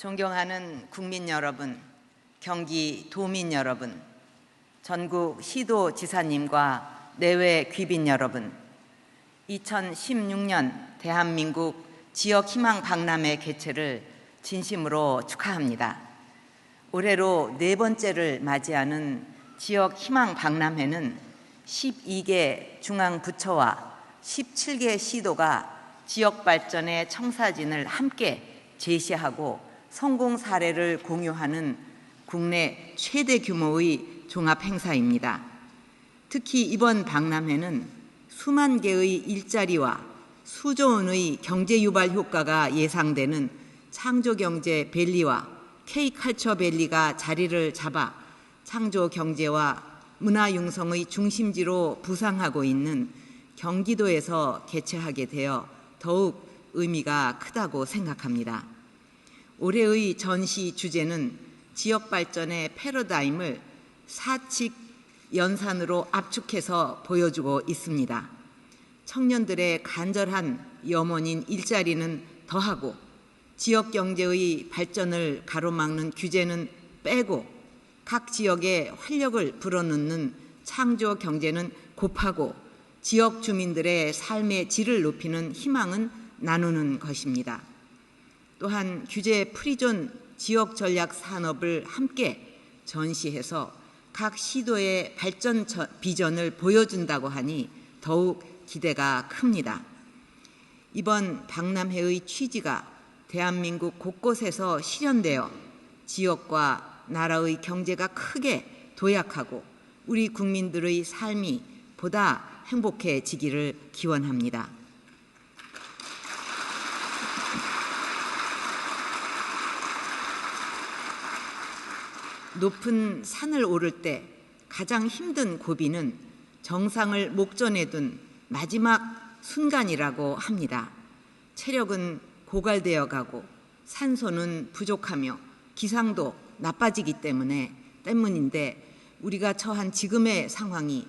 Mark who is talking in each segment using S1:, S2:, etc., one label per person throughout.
S1: 존경하는 국민 여러분, 경기 도민 여러분, 전국 시도지사님과 내외 귀빈 여러분, 2016년 대한민국 지역희망 박람회 개최를 진심으로 축하합니다. 올해로 4번째를 맞이하는 지역희망 박람회는 12개 중앙부처와 17개 시도가 지역발전의 청사진을 함께 제시하고 성공 사례를 공유하는 국내 최대 규모의 종합행사입니다. 특히 이번 박람회는 수만 개의 일자리와 수조 원의 경제유발 효과가 예상되는 창조경제 밸리와 K컬처 밸리가 자리를 잡아 창조경제와 문화융성의 중심지로 부상하고 있는 경기도에서 개최하게 되어 더욱 의미가 크다고 생각합니다. 올해의 전시 주제는 지역발전의 패러다임을 사칙 연산으로 압축해서 보여주고 있습니다. 청년들의 간절한 염원인 일자리는 더하고 지역경제의 발전을 가로막는 규제는 빼고 각 지역에 활력을 불어넣는 창조경제는 곱하고 지역 주민들의 삶의 질을 높이는 희망은 나누는 것입니다. 또한 규제 프리존 지역 전략 산업을 함께 전시해서 각 시도의 발전 비전을 보여준다고 하니 더욱 기대가 큽니다. 이번 박람회의 취지가 대한민국 곳곳에서 실현되어 지역과 나라의 경제가 크게 도약하고 우리 국민들의 삶이 보다 행복해지기를 기원합니다. 높은 산을 오를 때 가장 힘든 고비는 정상을 목전에 둔 마지막 순간이라고 합니다. 체력은 고갈되어 가고 산소는 부족하며 기상도 나빠지기 때문인데 우리가 처한 지금의 상황이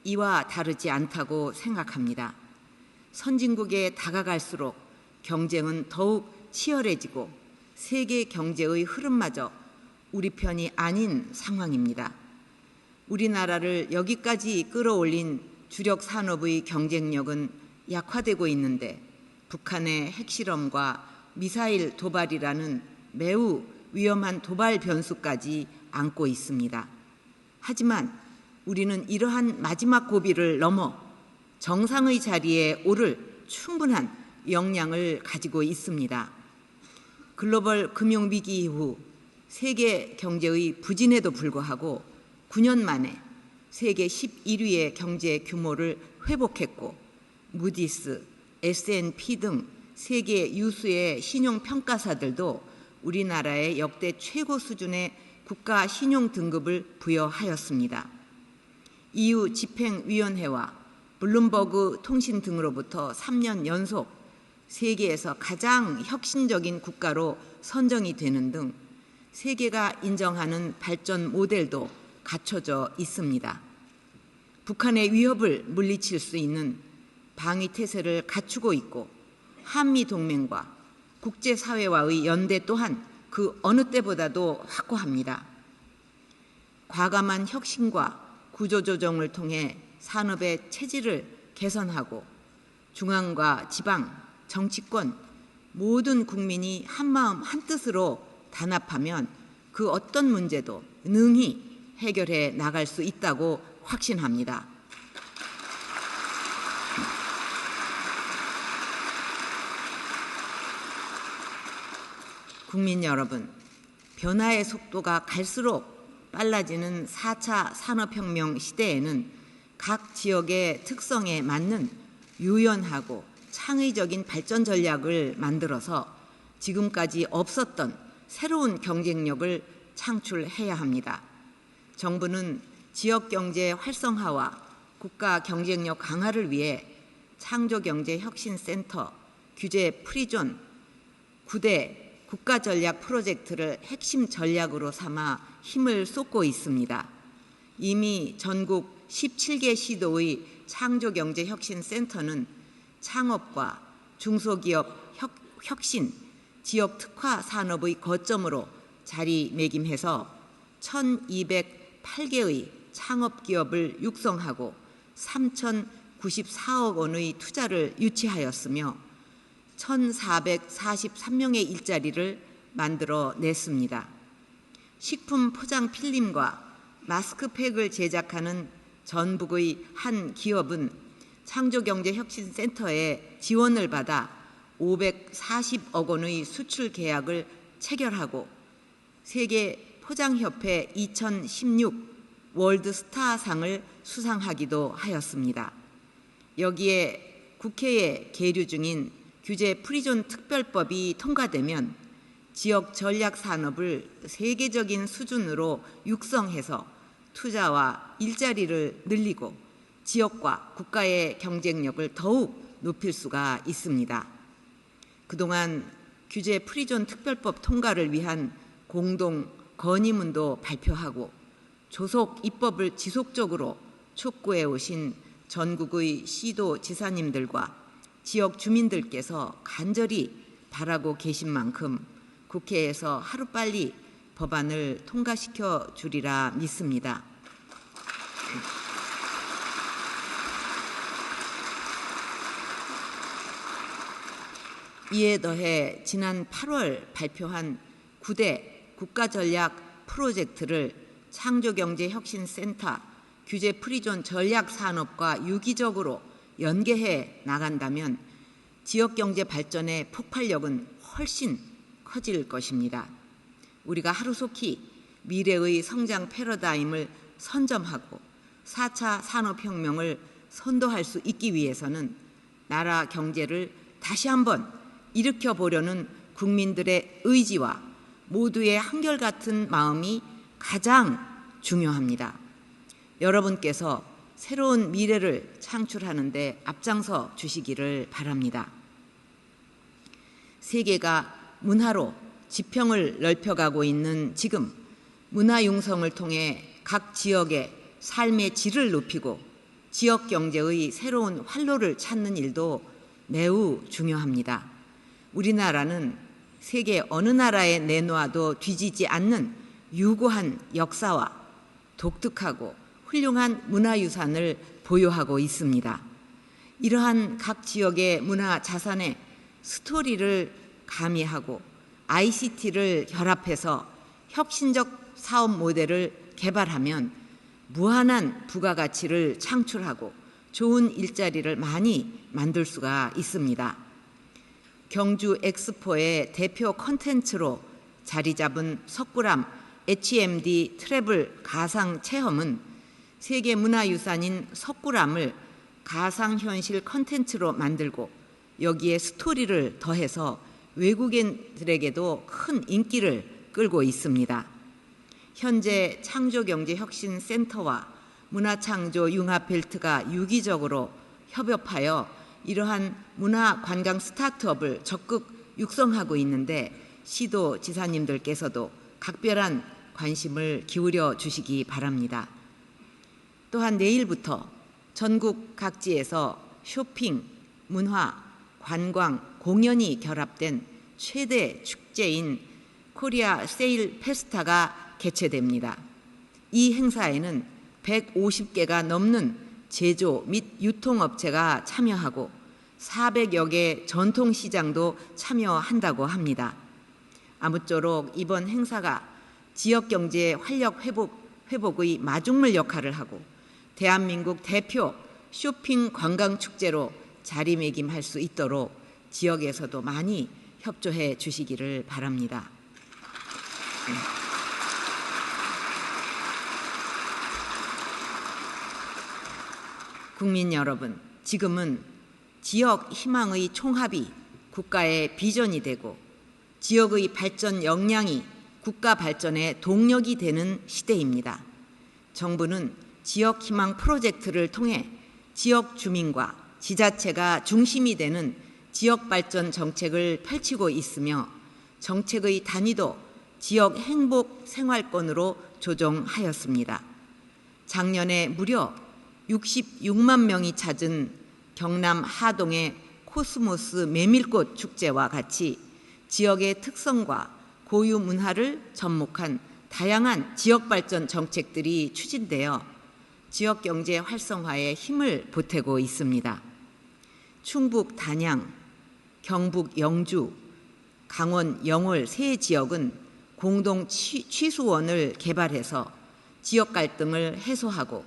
S1: 이와 다르지 않다고 생각합니다. 선진국에 다가갈수록 경쟁은 더욱 치열해지고 세계 경제의 흐름마저 우리 편이 아닌 상황입니다. 우리나라를 여기까지 끌어올린 주력 산업의 경쟁력은 약화되고 있는데 북한의 핵실험과 미사일 도발이라는 매우 위험한 도발 변수까지 안고 있습니다. 하지만 우리는 이러한 마지막 고비를 넘어 정상의 자리에 오를 충분한 역량을 가지고 있습니다. 글로벌 금융위기 이후 세계 경제의 부진에도 불구하고 9년 만에 세계 11위의 경제 규모를 회복했고 무디스, S&P 등 세계 유수의 신용평가사들도 우리나라의 역대 최고 수준의 국가 신용 등급을 부여하였습니다. EU 집행위원회와 블룸버그 통신 등으로부터 3년 연속 세계에서 가장 혁신적인 국가로 선정이 되는 등 세계가 인정하는 발전 모델도 갖춰져 있습니다. 북한의 위협을 물리칠 수 있는 방위태세를 갖추고 있고 한미동맹과 국제사회와의 연대 또한 그 어느 때보다도 확고합니다. 과감한 혁신과 구조조정을 통해 산업의 체질을 개선하고 중앙과 지방, 정치권 모든 국민이 한마음 한뜻으로 단합하면 그 어떤 문제도 능히 해결해 나갈 수 있다고 확신합니다. 국민 여러분, 변화의 속도가 갈수록 빨라지는 4차 산업혁명 시대에는 각 지역의 특성에 맞는 유연하고 창의적인 발전 전략을 만들어서 지금까지 없었던 새로운 경쟁력을 창출해야 합니다. 정부는 지역경제 활성화와 국가 경쟁력 강화를 위해 창조경제혁신센터, 규제 프리존, 9대 국가전략 프로젝트를 핵심 전략으로 삼아 힘을 쏟고 있습니다. 이미 전국 17개 시도의 창조경제혁신센터는 창업과 중소기업 혁신, 지역 특화 산업의 거점으로 자리매김해서 1,208개의 창업기업을 육성하고 3,094억 원의 투자를 유치하였으며 1,443명의 일자리를 만들어냈습니다. 식품 포장 필름과 마스크팩을 제작하는 전북의 한 기업은 창조경제혁신센터에 지원을 받아 540억 원의 수출 계약을 체결하고 세계포장협회 2016 월드스타상을 수상하기도 하였습니다. 여기에 국회에 계류 중인 규제 프리존 특별법이 통과되면 지역 전략 산업을 세계적인 수준으로 육성해서 투자와 일자리를 늘리고 지역과 국가의 경쟁력을 더욱 높일 수가 있습니다. 그동안 규제 프리존 특별법 통과를 위한 공동 건의문도 발표하고 조속 입법을 지속적으로 촉구해 오신 전국의 시도 지사님들과 지역 주민들께서 간절히 바라고 계신 만큼 국회에서 하루빨리 법안을 통과시켜 주리라 믿습니다. 이에 더해 지난 8월 발표한 9대 국가전략 프로젝트를 창조경제혁신센터 규제 프리존 전략산업과 유기적으로 연계해 나간다면 지역경제 발전의 폭발력은 훨씬 커질 것입니다. 우리가 하루속히 미래의 성장 패러다임을 선점하고 4차 산업혁명을 선도할 수 있기 위해서는 나라 경제를 다시 한번 일으켜보려는 국민들의 의지와 모두의 한결같은 마음이 가장 중요합니다. 여러분께서 새로운 미래를 창출하는 데 앞장서 주시기를 바랍니다. 세계가 문화로 지평을 넓혀가고 있는 지금 문화 융성을 통해 각 지역의 삶의 질을 높이고 지역 경제의 새로운 활로를 찾는 일도 매우 중요합니다. 우리나라는 세계 어느 나라에 내놓아도 뒤지지 않는 유구한 역사와 독특하고 훌륭한 문화유산을 보유하고 있습니다. 이러한 각 지역의 문화 자산의 스토리를 가미하고 ICT를 결합해서 혁신적 사업 모델을 개발하면 무한한 부가가치를 창출하고 좋은 일자리를 많이 만들 수가 있습니다. 경주 엑스포의 대표 콘텐츠로 자리 잡은 석굴암 HMD 트래블 가상 체험은 세계문화유산인 석굴암을 가상현실 콘텐츠로 만들고 여기에 스토리를 더해서 외국인들에게도 큰 인기를 끌고 있습니다. 현재 창조경제혁신센터와 문화창조융합벨트가 유기적으로 협업하여 이러한 문화관광 스타트업을 적극 육성하고 있는데 시도 지사님들께서도 각별한 관심을 기울여 주시기 바랍니다. 또한 내일부터 전국 각지에서 쇼핑, 문화, 관광, 공연이 결합된 최대 축제인 코리아 세일 페스타가 개최됩니다. 이 행사에는 150개가 넘는 제조 및 유통업체가 참여하고 400여 개 전통시장도 참여한다고 합니다. 아무쪼록 이번 행사가 지역경제 활력 회복의 마중물 역할을 하고 대한민국 대표 쇼핑 관광축제로 자리매김할 수 있도록 지역에서도 많이 협조해 주시기를 바랍니다. 국민 여러분, 지금은 지역 희망의 총합이 국가의 비전이 되고 지역의 발전 역량이 국가 발전의 동력이 되는 시대입니다. 정부는 지역 희망 프로젝트를 통해 지역 주민과 지자체가 중심이 되는 지역 발전 정책을 펼치고 있으며 정책의 단위도 지역 행복 생활권으로 조정하였습니다. 작년에 무려 66만 명이 찾은 경남 하동의 코스모스 메밀꽃 축제와 같이 지역의 특성과 고유 문화를 접목한 다양한 지역발전 정책들이 추진되어 지역 경제 활성화에 힘을 보태고 있습니다. 충북 단양, 경북 영주, 강원 영월 세 지역은 공동 취수원을 개발해서 지역 갈등을 해소하고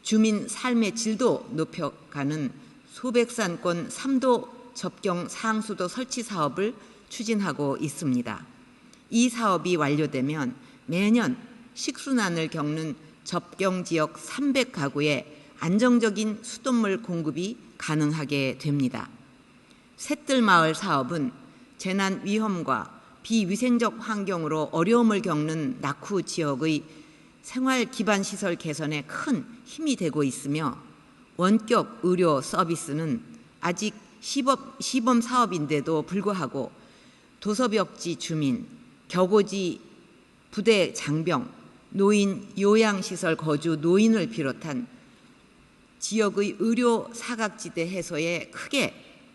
S1: 주민 삶의 질도 높여가는 소백산권 3도 접경 상수도 설치 사업을 추진하고 있습니다. 이 사업이 완료되면 매년 식순환을 겪는 접경지역 300가구에 안정적인 수돗물 공급이 가능하게 됩니다. 셋들마을 사업은 재난 위험과 비위생적 환경으로 어려움을 겪는 낙후 지역의 생활 기반 시설 개선에 큰 힘이 되고 있으며 원격 의료 서비스는 아직 시범 사업인데도 불구하고 도서벽지 주민, 격오지 부대 장병, 노인 요양시설 거주 노인을 비롯한 지역의 의료 사각지대 해소에 크게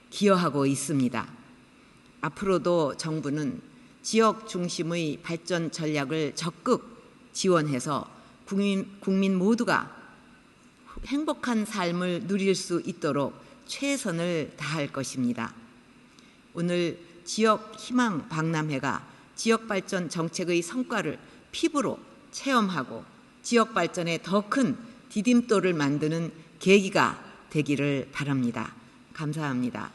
S1: 기여하고 있습니다. 앞으로도 정부는 지역 중심의 발전 전략을 적극 지원해서 국민 모두가 행복한 삶을 누릴 수 있도록 최선을 다할 것입니다. 오늘 지역 희망 박람회가 지역 발전 정책의 성과를 피부로 체험하고 지역 발전에 더 큰 디딤돌을 만드는 계기가 되기를 바랍니다. 감사합니다.